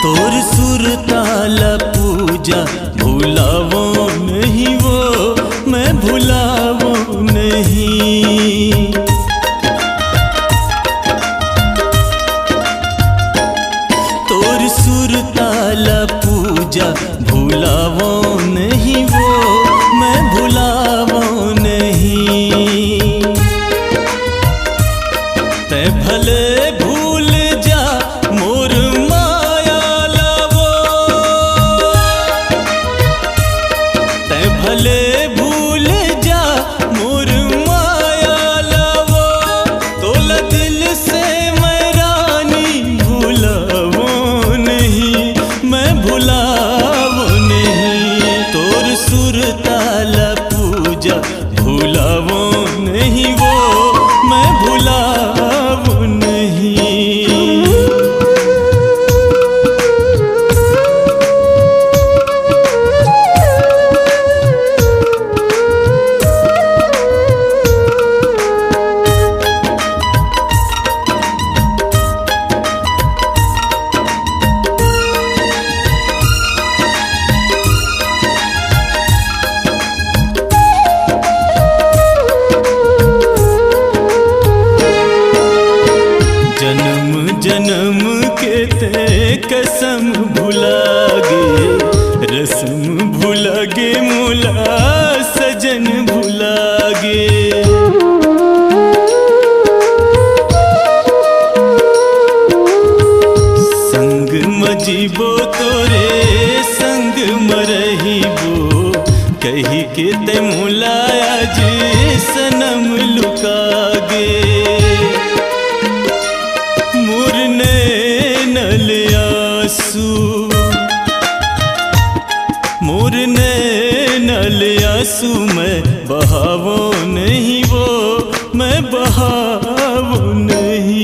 तोर सुर ताला पूजा भुलावो नहीं वो मैं भुलावो नहीं। तोर सुर ताला पूजा भुलावो नहीं वो मैं भुलावो नहीं। ते भले भूल जा मोर माया लावो, ते भले भूल जा मोर माया लावो, तोला दिल से मैं रानी भुलावो नहीं मैं भुलावो नहीं। तोर सुर ताला पूजा भुलावो नहीं वो मैं भुलावो नहीं। जन्म जन्म के ते कसम भुलागे, रस्म भुलागे मोला सजन भुलागे। संग मजीबो तोरे संग मरहीबो, कही के ते मुलाया जी सनम लुकागे। मुरने नल आंसू मुरने नल आंसू मैं बहावो नहीं वो मैं बहावो नहीं।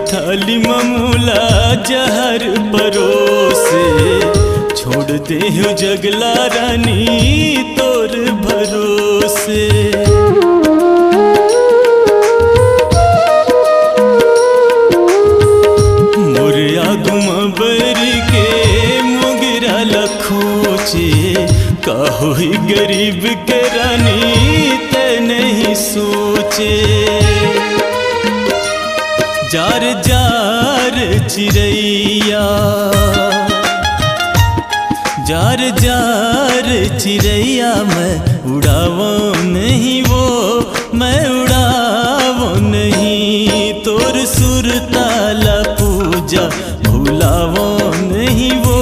थाली ममूला जहर परोसे, छोड़ दे हो जगला रानी तोर भरोसे। मुरिया गुमबर के मुगिरा लखोचे, काहो ही गरीब के रानी ते नहीं सोचे। जार जार चिरैया जार जार चिरैया मैं उड़ावो नहीं वो मैं उड़ावो नहीं। तोर सुर ताला पूजा भुलावो नहीं वो